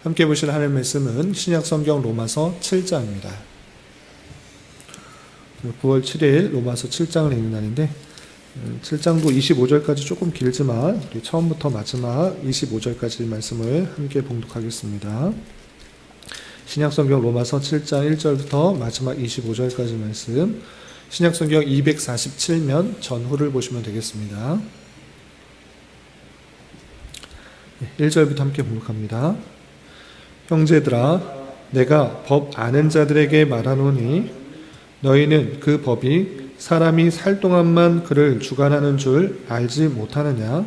함께 보실 하나님의 말씀은 신약성경 로마서 7장입니다. 9월 7일 로마서 7장을 읽는 날인데 7장도 25절까지 조금 길지만 우리 처음부터 마지막 25절까지 말씀을 함께 봉독하겠습니다. 신약성경 로마서 7장 1절부터 마지막 25절까지 말씀, 신약성경 247면 전후를 보시면 되겠습니다. 1절부터 함께 봉독합니다. 형제들아, 내가 법 아는 자들에게 말하노니 너희는 그 법이 사람이 살 동안만 그를 주관하는 줄 알지 못하느냐?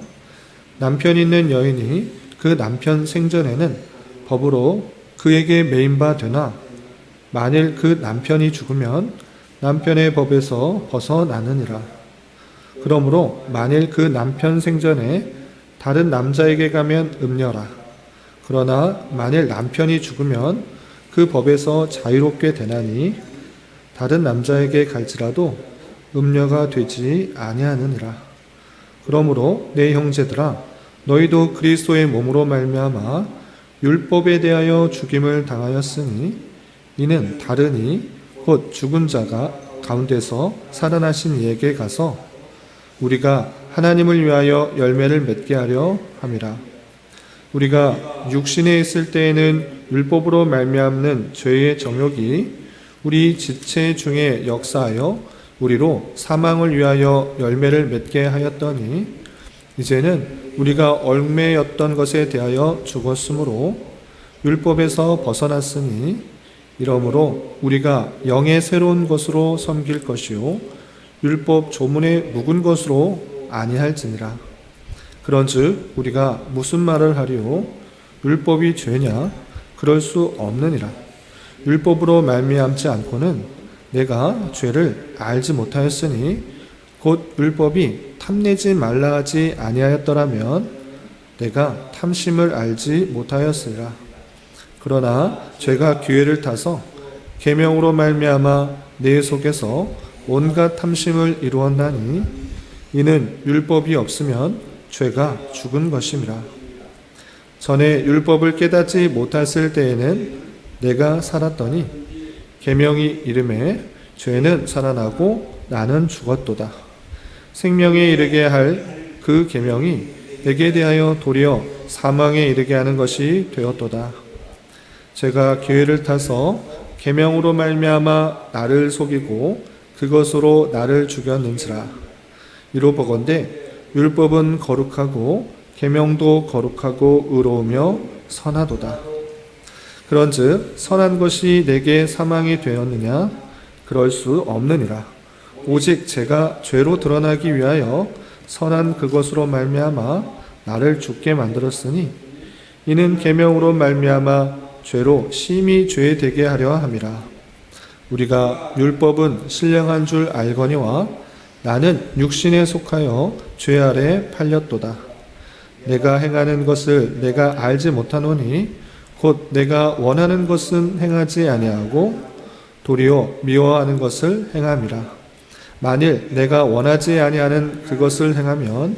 남편 있는 여인이 그 남편 생전에는 법으로 그에게 매인 바 되나 만일 그 남편이 죽으면 남편의 법에서 벗어나느니라. 그러므로 만일 그 남편 생전에 다른 남자에게 가면 음녀라. 그러나 만일 남편이 죽으면 그 법에서 자유롭게 되나니 다른 남자에게 갈지라도 음녀가 되지 아니하느니라. 그러므로 내 형제들아, 너희도 그리스도의 몸으로 말미암아 율법에 대하여 죽임을 당하였으니 이는 다르니 곧 죽은 자가 가운데서 살아나신 이에게 가서 우리가 하나님을 위하여 열매를 맺게 하려 함이라. 우리가 육신에 있을 때에는 율법으로 말미암는 죄의 정욕이 우리 지체 중에 역사하여 우리로 사망을 위하여 열매를 맺게 하였더니 이제는 우리가 얽매였던 것에 대하여 죽었으므로 율법에서 벗어났으니 이러므로 우리가 영의 새로운 것으로 섬길 것이요 율법 조문에 묵은 것으로 아니할지니라. 그런즉 우리가 무슨 말을 하리요? 율법이 죄냐? 그럴 수 없느니라. 율법으로 말미암지 않고는 내가 죄를 알지 못하였으니 곧 율법이 탐내지 말라 하지 아니하였더라면 내가 탐심을 알지 못하였으리라. 그러나 죄가 기회를 타서 계명으로 말미암아 내 속에서 온갖 탐심을 이루었나니 이는 율법이 없으면 죄가 죽은 것임이라. 전에 율법을 깨닫지 못했을 때에는 내가 살았더니 계명이 이름에 죄는 살아나고 나는 죽었도다. 생명에 이르게 할 그 계명이 내게 대하여 도리어 사망에 이르게 하는 것이 되었도다. 제가 기회를 타서 계명으로 말미암아 나를 속이고 그것으로 나를 죽였는지라. 이로보건대 율법은 거룩하고 계명도 거룩하고 의로우며 선하도다. 그런즉 선한 것이 내게 사망이 되었느냐? 그럴 수 없느니라. 오직 제가 죄로 드러나기 위하여 선한 그것으로 말미암아 나를 죽게 만들었으니 이는 계명으로 말미암아 죄로 심히 죄되게 하려 함이라. 우리가 율법은 신령한 줄 알거니와 나는 육신에 속하여 죄 아래 팔렸도다. 내가 행하는 것을 내가 알지 못하노니 곧 내가 원하는 것은 행하지 아니하고 도리어 미워하는 것을 행함이라. 만일 내가 원하지 아니하는 그것을 행하면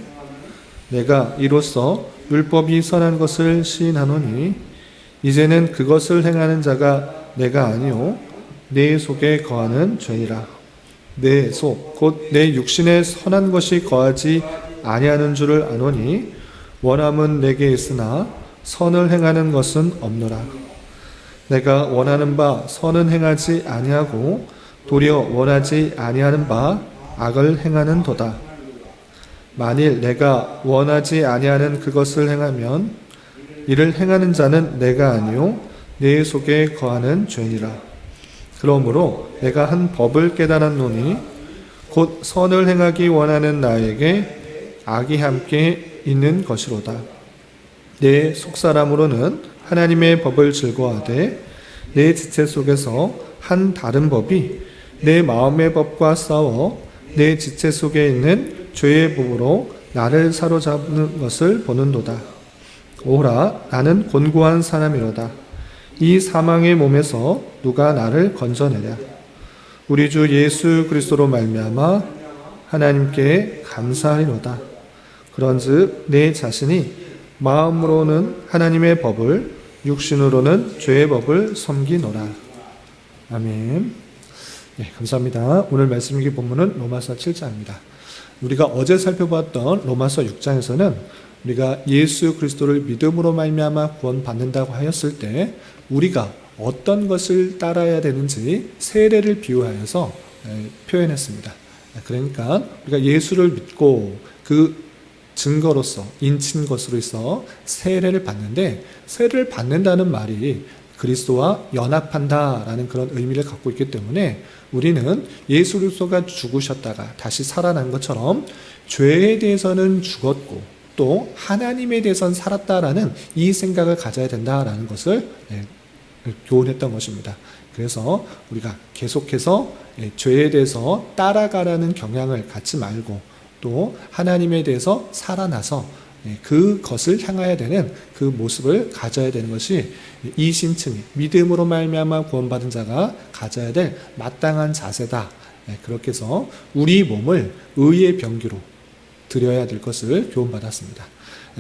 내가 이로써 율법이 선한 것을 시인하노니 이제는 그것을 행하는 자가 내가 아니요 내 속에 거하는 죄니라. 내 속 곧 내 육신에 선한 것이 거하지 아니하는 줄을 아노니 원함은 내게 있으나 선을 행하는 것은 없노라. 내가 원하는 바 선은 행하지 아니하고 도리어 원하지 아니하는 바 악을 행하는 도다. 만일 내가 원하지 아니하는 그것을 행하면 이를 행하는 자는 내가 아니요 내 속에 거하는 죄니라. 그러므로 내가 한 법을 깨달았노니 곧 선을 행하기 원하는 나에게 악이 함께 있는 것이로다. 내 속사람으로는 하나님의 법을 즐거워하되 내 지체 속에서 한 다른 법이 내 마음의 법과 싸워 내 지체 속에 있는 죄의 법으로 나를 사로잡는 것을 보는도다. 오라, 나는 곤고한 사람이로다. 이 사망의 몸에서 누가 나를 건져내랴. 우리 주 예수 그리스도로 말미암아 하나님께 감사하리로다. 그런즉 내 자신이 마음으로는 하나님의 법을 육신으로는 죄의 법을 섬기노라. 아멘. 네, 감사합니다. 오늘 말씀 읽기 본문은 로마서 7장입니다. 우리가 어제 살펴봤던 로마서 6장에서는 우리가 예수 그리스도를 믿음으로 말미암아 구원받는다고 하였을 때 우리가 어떤 것을 따라야 되는지 세례를 비유하여서 표현했습니다. 그러니까 우리가 예수를 믿고 그 증거로서 인친 것으로 있어 세례를 받는데, 세례를 받는다는 말이 그리스도와 연합한다라는 그런 의미를 갖고 있기 때문에 우리는 예수 그리스도가 죽으셨다가 다시 살아난 것처럼 죄에 대해서는 죽었고 또 하나님에 대해서는 살았다라는 이 생각을 가져야 된다라는 것을 교훈했던 것입니다. 그래서 우리가 계속해서 죄에 대해서 따라가라는 경향을 갖지 말고 또 하나님에 대해서 살아나서 그것을 향해야 되는 그 모습을 가져야 되는 것이 이신층이 믿음으로 말미암아 구원받은 자가 가져야 될 마땅한 자세다. 그렇게 해서 우리 몸을 의의 병기로 드려야 될 것을 교훈받았습니다.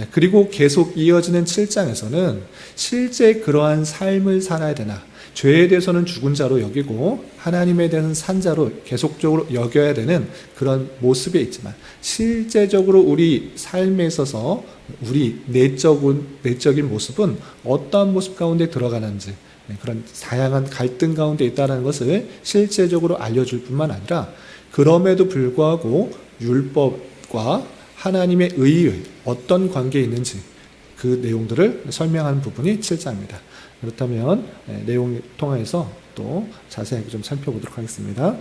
그리고 계속 이어지는 7장에서는 실제 그러한 삶을 살아야 되나, 죄에 대해서는 죽은 자로 여기고 하나님에 대해서는 산 자로 계속적으로 여겨야 되는 그런 모습에 있지만 실제적으로 우리 삶에 있어서 우리 내적인 모습은 어떠한 모습 가운데 들어가는지, 그런 다양한 갈등 가운데 있다는 것을 실제적으로 알려줄 뿐만 아니라 그럼에도 불구하고 율법과 하나님의 의의 어떤 관계에 있는지 그 내용들을 설명하는 부분이 7장입니다. 그렇다면 내용을 통해서 또 자세하게 좀 살펴보도록 하겠습니다.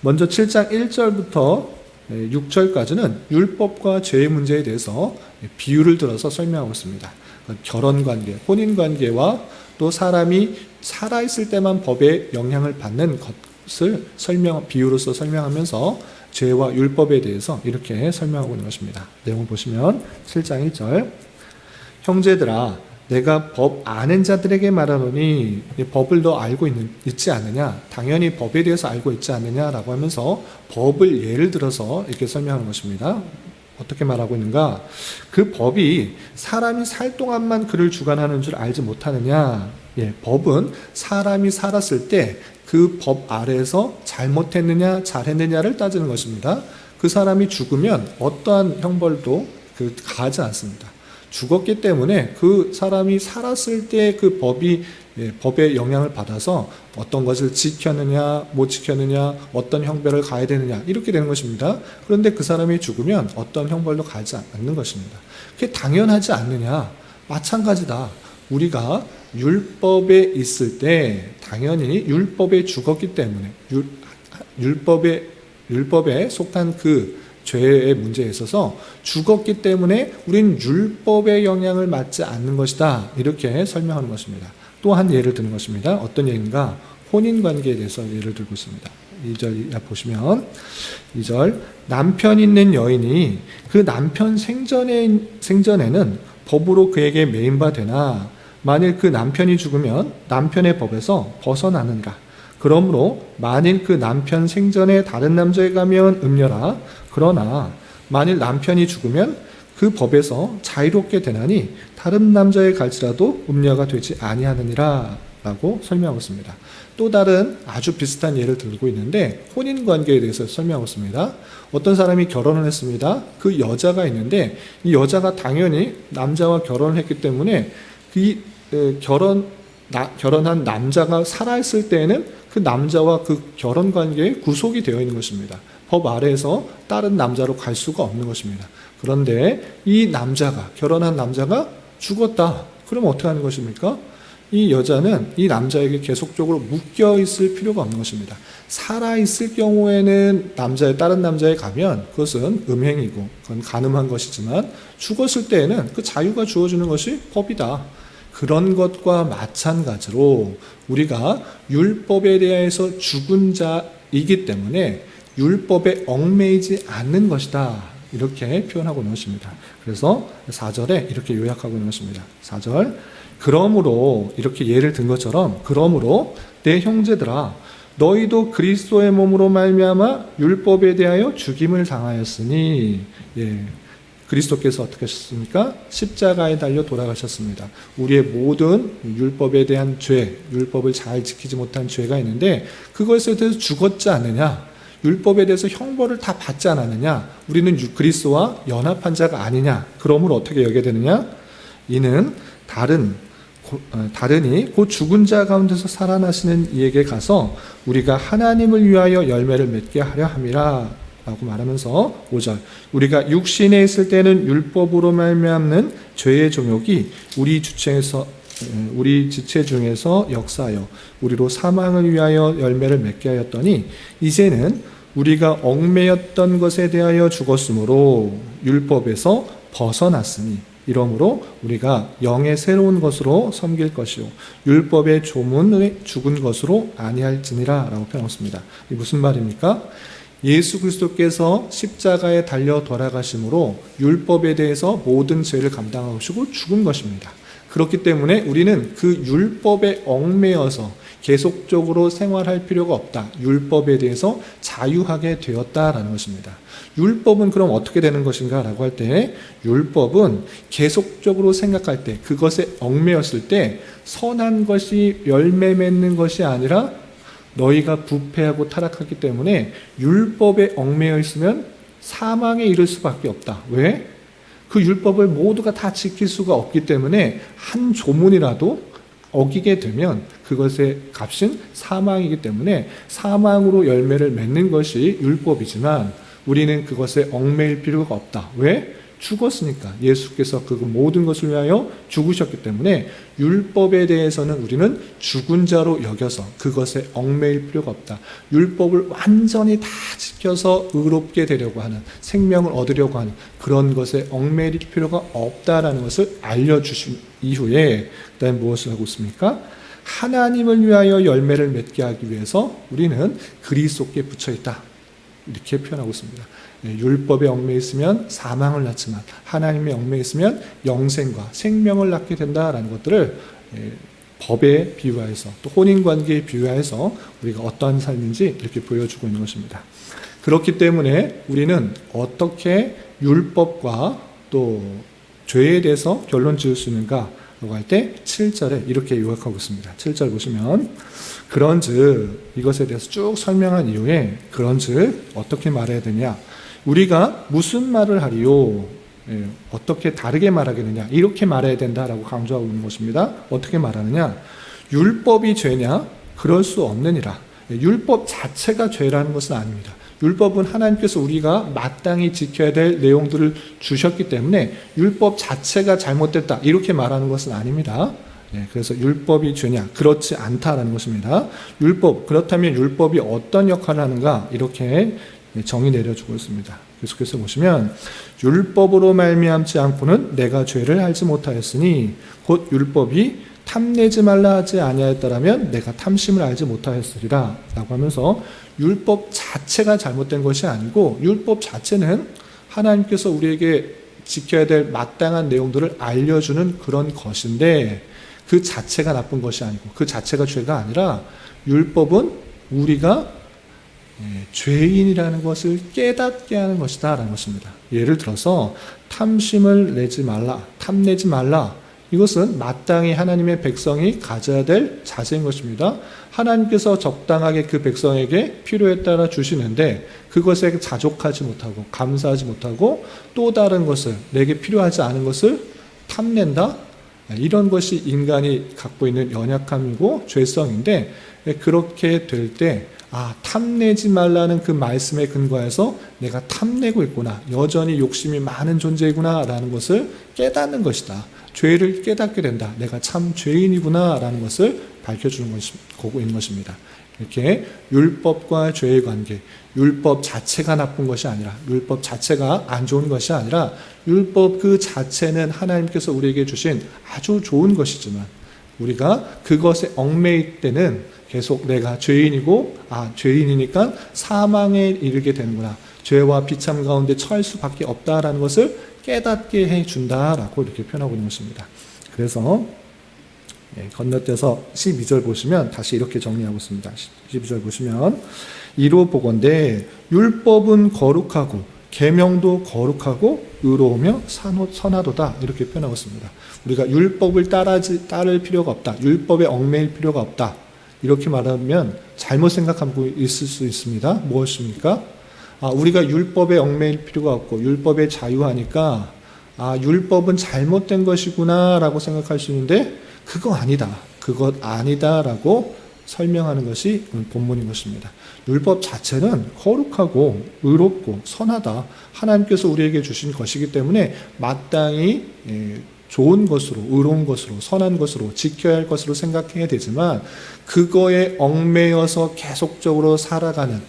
먼저 7장 1절부터 6절까지는 율법과 죄의 문제에 대해서 비유를 들어서 설명하고 있습니다. 결혼관계, 혼인관계와 또 사람이 살아있을 때만 법의 영향을 받는 것을 비유로서 설명하면서 죄와 율법에 대해서 이렇게 설명하고 있는 것입니다. 내용을 보시면 7장 1절, 형제들아 내가 법 아는 자들에게 말하노니 법을 너 알고 있지 않느냐? 당연히 법에 대해서 알고 있지 않느냐라고 하면서 법을 예를 들어서 이렇게 설명하는 것입니다. 어떻게 말하고 있는가? 그 법이 사람이 살 동안만 그를 주관하는 줄 알지 못하느냐? 법은 사람이 살았을 때 그 법 아래에서 잘못했느냐 잘했느냐를 따지는 것입니다. 그 사람이 죽으면 어떠한 형벌도 가하지 않습니다. 죽었기 때문에 그 사람이 살았을 때 그 법의 영향을 받아서 어떤 것을 지켰느냐 못 지켰느냐 어떤 형벌을 가해야 되느냐 이렇게 되는 것입니다. 그런데 그 사람이 죽으면 어떤 형벌도 가하지 않는 것입니다. 그게 당연하지 않느냐? 마찬가지다. 우리가 율법에 있을 때 당연히 율법에 죽었기 때문에 율법에 속한 그 죄의 문제에 있어서 죽었기 때문에 우린 율법의 영향을 받지 않는 것이다. 이렇게 설명하는 것입니다. 또 한 예를 드는 것입니다. 어떤 예인가? 혼인관계에 대해서 예를 들고 있습니다. 2절 보시면 2절, 남편 있는 여인이 그 남편 생전에는 법으로 그에게 매인바 되나 만일 그 남편이 죽으면 남편의 법에서 벗어나는가? 그러므로 만일 그 남편 생전에 다른 남자에 가면 음녀라. 그러나 만일 남편이 죽으면 그 법에서 자유롭게 되나니 다른 남자에 갈지라도 음녀가 되지 아니하느니라 라고 설명하고 있습니다. 또 다른 아주 비슷한 예를 들고 있는데 혼인관계에 대해서 설명하고 있습니다. 어떤 사람이 결혼을 했습니다. 그 여자가 있는데 이 여자가 당연히 남자와 결혼을 했기 때문에 결혼한 남자가 살아있을 때에는 그 남자와 그 결혼관계에 구속이 되어 있는 것입니다. 법 아래에서 다른 남자로 갈 수가 없는 것입니다. 그런데 이 결혼한 남자가 죽었다. 그러면 어떻게 하는 것입니까? 이 여자는 이 남자에게 계속적으로 묶여 있을 필요가 없는 것입니다. 살아있을 경우에는 다른 남자에 가면 그것은 음행이고 그건 간음한 것이지만 죽었을 때에는 그 자유가 주어지는 것이 법이다. 그런 것과 마찬가지로 우리가 율법에 대해서 죽은 자이기 때문에 율법에 얽매이지 않는 것이다. 이렇게 표현하고 있는 것입니다. 그래서 4절에 이렇게 요약하고 있는 것입니다. 4절, 그러므로 이렇게 예를 든 것처럼 그러므로 내 형제들아 너희도 그리스도의 몸으로 말미암아 율법에 대하여 죽임을 당하였으니 그리스도께서 어떻게 하셨습니까? 십자가에 달려 돌아가셨습니다. 우리의 모든 율법에 대한 죄, 율법을 잘 지키지 못한 죄가 있는데 그것에 대해서 죽었지 않느냐? 율법에 대해서 형벌을 다 받지 않았느냐? 우리는 그리스도와 연합한 자가 아니냐? 그러므로 어떻게 여겨야 되느냐? 이는 다르니 곧 죽은 자 가운데서 살아나시는 이에게 가서 우리가 하나님을 위하여 열매를 맺게 하려 함이라 라고 말하면서 5절 우리가 육신에 있을 때는 율법으로 말미암는 죄의 종욕이 우리 지체 중에서 역사하여 우리로 사망을 위하여 열매를 맺게 하였더니 이제는 우리가 얽매였던 것에 대하여 죽었으므로 율법에서 벗어났으니 이러므로 우리가 영의 새로운 것으로 섬길 것이요 율법의 조문에 죽은 것으로 아니할지니라 라고 표현했습니다. 이게 무슨 말입니까? 예수 그리스도께서 십자가에 달려 돌아가심으로 율법에 대해서 모든 죄를 감당하시고 죽은 것입니다. 그렇기 때문에 우리는 그 율법에 얽매여서 계속적으로 생활할 필요가 없다. 율법에 대해서 자유하게 되었다라는 것입니다. 율법은 그럼 어떻게 되는 것인가 라고 할 때 율법은 계속적으로 생각할 때 그것에 얽매였을 때 선한 것이 열매 맺는 것이 아니라 너희가 부패하고 타락하기 때문에 율법에 얽매여 있으면 사망에 이를 수밖에 없다. 왜? 그 율법을 모두가 다 지킬 수가 없기 때문에 한 조문이라도 어기게 되면 그것의 값은 사망이기 때문에 사망으로 열매를 맺는 것이 율법이지만 우리는 그것에 얽매일 필요가 없다. 왜? 죽었으니까. 예수께서 그 모든 것을 위하여 죽으셨기 때문에 율법에 대해서는 우리는 죽은 자로 여겨서 그것에 얽매일 필요가 없다. 율법을 완전히 다 지켜서 의롭게 되려고 하는, 생명을 얻으려고 하는 그런 것에 얽매일 필요가 없다라는 것을 알려주신 이후에 그다음에 무엇을 하고 있습니까? 하나님을 위하여 열매를 맺게 하기 위해서 우리는 그리스도께 붙여 있다. 이렇게 표현하고 있습니다. 율법에 얽매여 있으면 사망을 낳지만 하나님의 얽매여 있으면 영생과 생명을 낳게 된다라는 것들을 법에 비유하여서 또 혼인관계에 비유하여서 우리가 어떠한 삶인지 이렇게 보여주고 있는 것입니다. 그렇기 때문에 우리는 어떻게 율법과 또 죄에 대해서 결론 지을 수 있는가 라고 할 때 7절에 이렇게 요약하고 있습니다. 7절 보시면 그런즉 이것에 대해서 쭉 설명한 이후에 그런즉 어떻게 말해야 되냐 우리가 무슨 말을 하리요 어떻게 다르게 말하겠느냐 이렇게 말해야 된다라고 강조하고 있는 것입니다. 어떻게 말하느냐 율법이 죄냐 그럴 수 없느니라. 율법 자체가 죄라는 것은 아닙니다. 율법은 하나님께서 우리가 마땅히 지켜야 될 내용들을 주셨기 때문에 율법 자체가 잘못됐다 이렇게 말하는 것은 아닙니다. 그래서 율법이 죄냐? 그렇지 않다라는 것입니다. 그렇다면 율법이 어떤 역할을 하는가? 이렇게 정의 내려주고 있습니다. 계속해서 보시면 율법으로 말미암지 않고는 내가 죄를 알지 못하였으니 곧 율법이 탐내지 말라 하지 아니하였더라면 내가 탐심을 알지 못하였으리라 라고 하면서 율법 자체가 잘못된 것이 아니고 율법 자체는 하나님께서 우리에게 지켜야 될 마땅한 내용들을 알려주는 그런 것인데 그 자체가 나쁜 것이 아니고 그 자체가 죄가 아니라 율법은 우리가 죄인이라는 것을 깨닫게 하는 것이다 라는 것입니다. 예를 들어서 탐심을 내지 말라, 탐내지 말라 이것은 마땅히 하나님의 백성이 가져야 될 자세인 것입니다. 하나님께서 적당하게 그 백성에게 필요에 따라 주시는데 그것에 자족하지 못하고 감사하지 못하고 또 다른 것을 내게 필요하지 않은 것을 탐낸다? 이런 것이 인간이 갖고 있는 연약함이고 죄성인데 그렇게 될 때 탐내지 말라는 그 말씀에 근거해서 내가 탐내고 있구나. 여전히 욕심이 많은 존재이구나 라는 것을 깨닫는 것이다. 죄를 깨닫게 된다. 내가 참 죄인이구나 라는 것을 밝혀주는 거고 있는 것입니다. 이렇게 율법과 죄의 관계, 율법 자체가 나쁜 것이 아니라 율법 자체가 안 좋은 것이 아니라 율법 그 자체는 하나님께서 우리에게 주신 아주 좋은 것이지만 우리가 그것에 얽매일 때는 계속 내가 죄인이고 죄인이니까 사망에 이르게 되는구나. 죄와 비참 가운데 처할 수밖에 없다라는 것을 깨닫게 해준다라고 이렇게 표현하고 있는 것입니다. 그래서 건너뛰어서 12절 보시면 다시 이렇게 정리하고 있습니다. 12절 보시면 이로 보건대 율법은 거룩하고 계명도 거룩하고 의로우며 선하도다 이렇게 표현하고 있습니다. 우리가 율법을 따를 필요가 없다. 율법에 얽매일 필요가 없다. 이렇게 말하면 잘못 생각하고 있을 수 있습니다. 무엇입니까? 우리가 율법에 얽매일 필요가 없고 율법에 자유하니까 율법은 잘못된 것이구나 라고 생각할 수 있는데 그거 아니다. 그것 아니다 라고 설명하는 것이 본문인 것입니다. 율법 자체는 거룩하고 의롭고 선하다. 하나님께서 우리에게 주신 것이기 때문에 마땅히 좋은 것으로, 의로운 것으로, 선한 것으로, 지켜야 할 것으로 생각해야 되지만 그거에 얽매여서 계속적으로 살아가는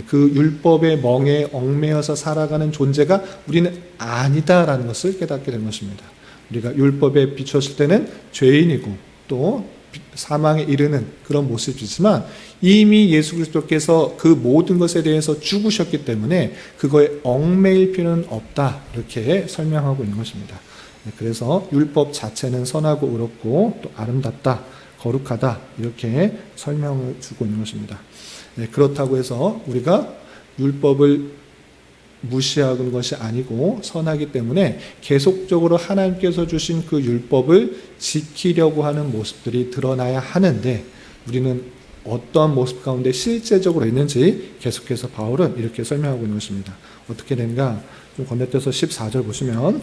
그 율법의 멍에 얽매여서 살아가는 존재가 우리는 아니다라는 것을 깨닫게 된 것입니다. 우리가 율법에 비추었을 때는 죄인이고 또 사망에 이르는 그런 모습이지만 이미 예수 그리스도께서 그 모든 것에 대해서 죽으셨기 때문에 그거에 얽매일 필요는 없다 이렇게 설명하고 있는 것입니다. 그래서 율법 자체는 선하고 의롭고 또 아름답다, 거룩하다 이렇게 설명을 주고 있는 것입니다. 그렇다고 해서 우리가 율법을 무시하는 것이 아니고 선하기 때문에 계속적으로 하나님께서 주신 그 율법을 지키려고 하는 모습들이 드러나야 하는데 우리는 어떠한 모습 가운데 실제적으로 있는지 계속해서 바울은 이렇게 설명하고 있는 것입니다. 어떻게 되는가? 좀 건너뛰어서 14절 보시면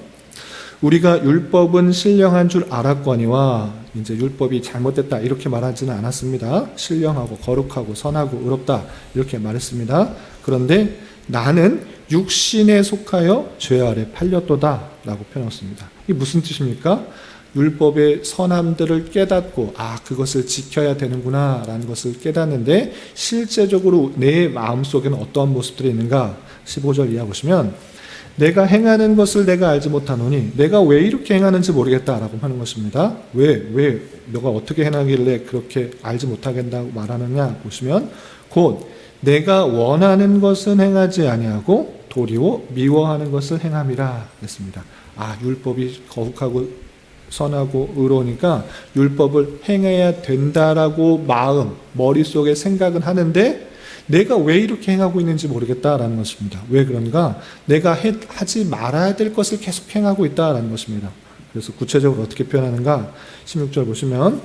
우리가 율법은 신령한 줄 알았거니와 이제 율법이 잘못됐다 이렇게 말하지는 않았습니다. 신령하고 거룩하고 선하고 의롭다 이렇게 말했습니다. 그런데 나는 육신에 속하여 죄 아래 팔렸도다 라고 표현했습니다. 이게 무슨 뜻입니까? 율법의 선함들을 깨닫고 그것을 지켜야 되는구나 라는 것을 깨닫는데 실제적으로 내 마음속에는 어떠한 모습들이 있는가? 15절 이하 보시면 내가 행하는 것을 내가 알지 못하노니 내가 왜 이렇게 행하는지 모르겠다라고 하는 것입니다. 왜 너가 어떻게 행하길래 그렇게 알지 못하겠다고 말하느냐 보시면 곧 내가 원하는 것은 행하지 아니하고 도리어 미워하는 것을 행함이라 했습니다. 율법이 거룩하고 선하고 의로우니까 율법을 행해야 된다라고 머릿속에 생각은 하는데 내가 왜 이렇게 행하고 있는지 모르겠다라는 것입니다. 왜 그런가? 내가 하지 말아야 될 것을 계속 행하고 있다라는 것입니다. 그래서 구체적으로 어떻게 표현하는가? 16절 보시면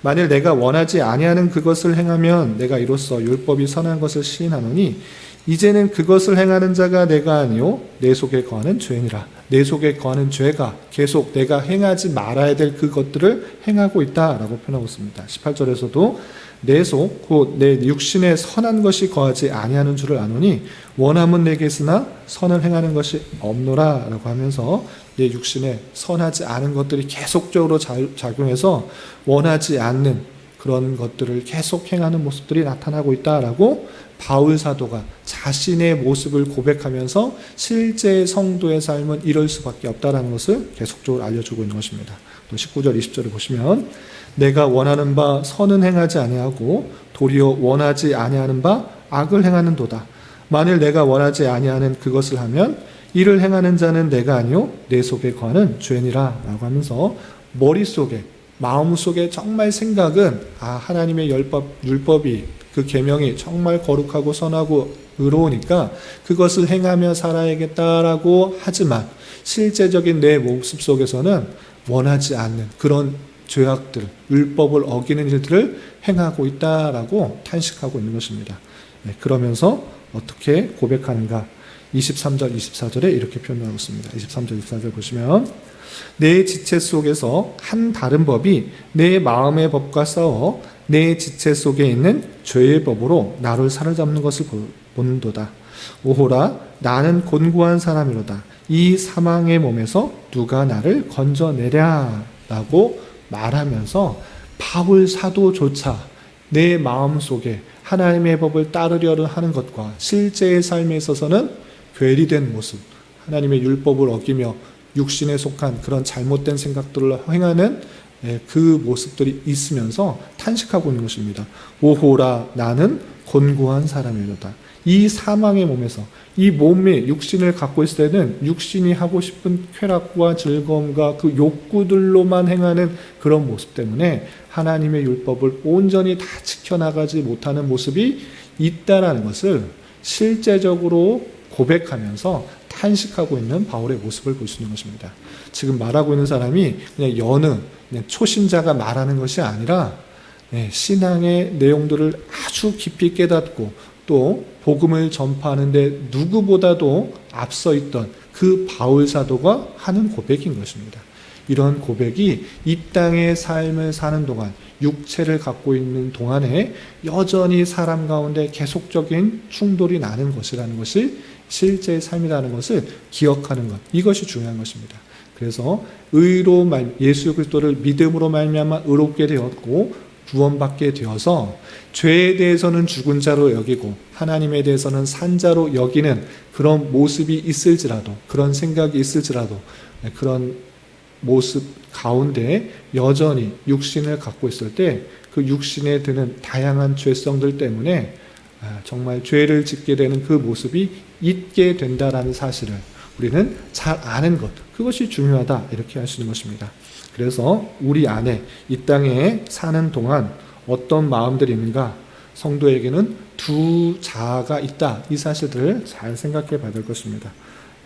만일 내가 원하지 아니하는 그것을 행하면 내가 이로써 율법이 선한 것을 시인하노니 이제는 그것을 행하는 자가 내가 아니요 내 속에 거하는 죄니라. 내 속에 거하는 죄가 계속 내가 행하지 말아야 될 그것들을 행하고 있다라고 표현하고 있습니다. 18절에서도 내 속 곧 내 육신에 선한 것이 거하지 아니하는 줄을 아노니 원함은 내게 있으나 선을 행하는 것이 없노라 라고 하면서 내 육신에 선하지 않은 것들이 계속적으로 작용해서 원하지 않는 그런 것들을 계속 행하는 모습들이 나타나고 있다라고 바울 사도가 자신의 모습을 고백하면서 실제 성도의 삶은 이럴 수밖에 없다라는 것을 계속적으로 알려주고 있는 것입니다. 또 19절 20절을 보시면 내가 원하는 바 선은 행하지 아니하고 도리어 원하지 아니하는 바 악을 행하는도다. 만일 내가 원하지 아니하는 그것을 하면 이를 행하는 자는 내가 아니요 내 속에 거하는 죄니라 라고 하면서 머릿속에 마음속에 정말 생각은 하나님의 율법이 그 계명이 정말 거룩하고 선하고 의로우니까 그것을 행하며 살아야겠다라고 하지만 실제적인 내 모습 속에서는 원하지 않는 그런 죄악들, 율법을 어기는 일들을 행하고 있다라고 탄식하고 있는 것입니다. 그러면서 어떻게 고백하는가? 23절, 24절에 이렇게 표현하고 있습니다. 23절, 24절 보시면 내 지체 속에서 한 다른 법이 내 마음의 법과 싸워 내 지체 속에 있는 죄의 법으로 나를 사로잡는 것을 본도다. 오호라 나는 곤고한 사람이로다. 이 사망의 몸에서 누가 나를 건져내랴 라고 말하면서 바울 사도조차 내 마음속에 하나님의 법을 따르려 하는 것과 실제의 삶에 있어서는 괴리된 모습, 하나님의 율법을 어기며 육신에 속한 그런 잘못된 생각들을 행하는 그 모습들이 있으면서 탄식하고 있는 것입니다. 오호라 나는 곤고한 사람이로다. 이 사망의 몸에서 이 몸에 육신을 갖고 있을 때는 육신이 하고 싶은 쾌락과 즐거움과 그 욕구들로만 행하는 그런 모습 때문에 하나님의 율법을 온전히 다 지켜나가지 못하는 모습이 있다라는 것을 실제적으로 고백하면서 탄식하고 있는 바울의 모습을 볼 수 있는 것입니다. 지금 말하고 있는 사람이 그냥 여느 그냥 초신자가 말하는 것이 아니라 신앙의 내용들을 아주 깊이 깨닫고 또 복음을 전파하는데 누구보다도 앞서 있던 그 바울 사도가 하는 고백인 것입니다. 이런 고백이 이 땅의 삶을 사는 동안, 육체를 갖고 있는 동안에 여전히 사람 가운데 계속적인 충돌이 나는 것이라는 것이 실제의 삶이라는 것을 기억하는 것, 이것이 중요한 것입니다. 그래서 예수 그리스도를 믿음으로 말미암아 의롭게 되었고 구원받게 되어서 죄에 대해서는 죽은 자로 여기고 하나님에 대해서는 산 자로 여기는 그런 모습이 있을지라도, 그런 생각이 있을지라도, 그런 모습 가운데 여전히 육신을 갖고 있을 때 그 육신에 드는 다양한 죄성들 때문에 정말 죄를 짓게 되는 그 모습이 있게 된다라는 사실을 우리는 잘 아는 것, 그것이 중요하다, 이렇게 할 수 있는 것입니다. 그래서 우리 안에 이 땅에 사는 동안 어떤 마음들이 있는가, 성도에게는 두 자아가 있다, 이 사실들을 잘 생각해 봐야 될 것입니다.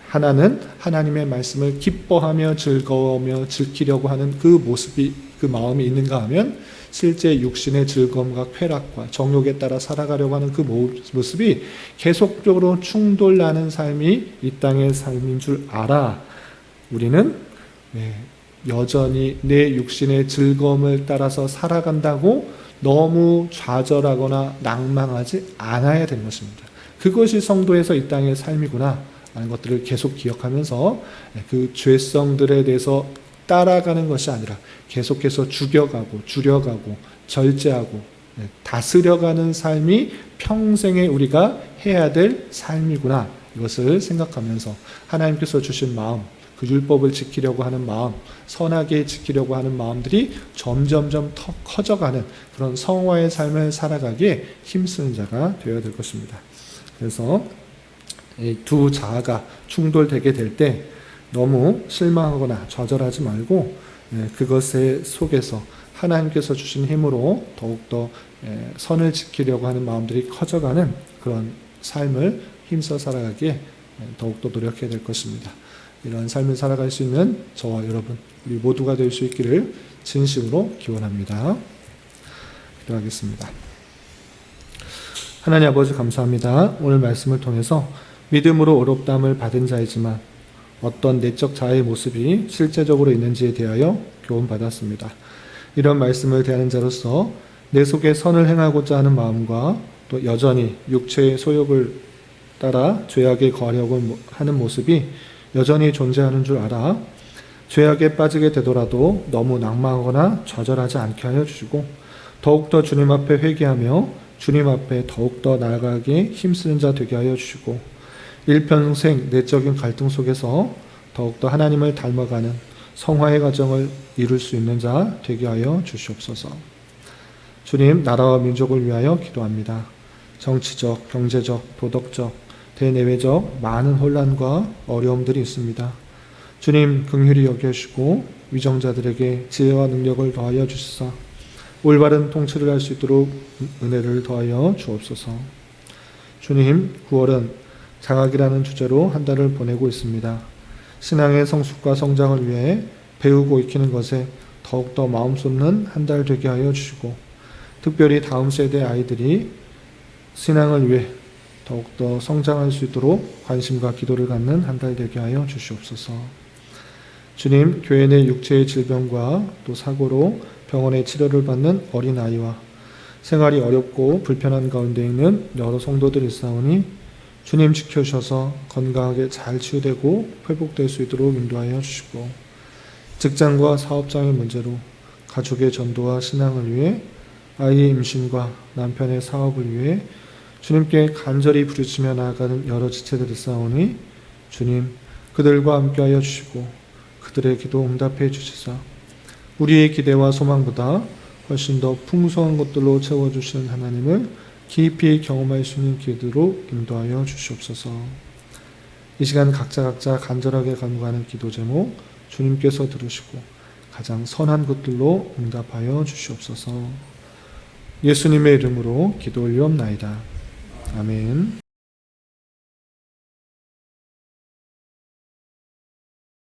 하나는 하나님의 말씀을 기뻐하며 즐거워하며 지키려고 하는 그 모습이, 그 마음이 있는가 하면 실제 육신의 즐거움과 쾌락과 정욕에 따라 살아가려고 하는 그 모습이 계속적으로 충돌나는 삶이 이 땅의 삶인 줄 알아. 우리는 여전히 내 육신의 즐거움을 따라서 살아간다고 너무 좌절하거나 낭망하지 않아야 되는 것입니다. 그것이 성도에서 이 땅의 삶이구나 라는 것들을 계속 기억하면서 그 죄성들에 대해서 따라가는 것이 아니라 계속해서 죽여가고 줄여가고 절제하고 다스려가는 삶이 평생에 우리가 해야 될 삶이구나, 이것을 생각하면서 하나님께서 주신 마음, 그 율법을 지키려고 하는 마음, 선하게 지키려고 하는 마음들이 점점점 더 커져가는 그런 성화의 삶을 살아가기에 힘쓰는 자가 되어야 될 것입니다. 그래서 이 두 자아가 충돌되게 될 때 너무 실망하거나 좌절하지 말고 그것의 속에서 하나님께서 주신 힘으로 더욱더 선을 지키려고 하는 마음들이 커져가는 그런 삶을 힘써 살아가기에 더욱더 노력해야 될 것입니다. 이런 삶을 살아갈 수 있는 저와 여러분, 우리 모두가 될 수 있기를 진심으로 기원합니다. 기도하겠습니다. 하나님 아버지, 감사합니다. 오늘 말씀을 통해서 믿음으로 의롭다함을 받은 자이지만 어떤 내적 자아의 모습이 실제적으로 있는지에 대하여 교훈받았습니다. 이런 말씀을 대하는 자로서 내 속에 선을 행하고자 하는 마음과 또 여전히 육체의 소욕을 따라 죄악에 거하려고 하는 모습이 여전히 존재하는 줄 알아 죄악에 빠지게 되더라도 너무 낭망하거나 좌절하지 않게 하여 주시고 더욱더 주님 앞에 회개하며 주님 앞에 더욱더 나아가기에 힘쓰는 자 되게 하여 주시고 일평생 내적인 갈등 속에서 더욱더 하나님을 닮아가는 성화의 과정을 이룰 수 있는 자 되게 하여 주시옵소서. 주님, 나라와 민족을 위하여 기도합니다. 정치적, 경제적, 도덕적, 대내외적 많은 혼란과 어려움들이 있습니다. 주님, 긍휼히 여겨주시고 위정자들에게 지혜와 능력을 더하여 주시사 올바른 통치를 할 수 있도록 은혜를 더하여 주옵소서. 주님, 9월은 장학이라는 주제로 한 달을 보내고 있습니다. 신앙의 성숙과 성장을 위해 배우고 익히는 것에 더욱더 마음 쏟는 한 달 되게 하여 주시고 특별히 다음 세대 아이들이 신앙을 위해 더욱더 성장할 수 있도록 관심과 기도를 갖는 한 달 되게 하여 주시옵소서. 주님, 교회 내 육체의 질병과 또 사고로 병원에 치료를 받는 어린아이와 생활이 어렵고 불편한 가운데 있는 여러 성도들이 있사오니 주님 지켜주셔서 건강하게 잘 치유되고 회복될 수 있도록 인도하여 주시고 직장과 사업장의 문제로 가족의 전도와 신앙을 위해 아이의 임신과 남편의 사업을 위해 주님께 간절히 부르짖며 나아가는 여러 지체들이 있사오니 주님 그들과 함께하여 주시고 그들의 기도 응답해 주시사 우리의 기대와 소망보다 훨씬 더 풍성한 것들로 채워주시는 하나님을 깊이 경험할 수 있는 기도로 인도하여 주시옵소서. 이 시간 각자 간절하게 간구하는 기도 제목 주님께서 들으시고 가장 선한 것들로 응답하여 주시옵소서. 예수님의 이름으로 기도 올리옵나이다. 아멘.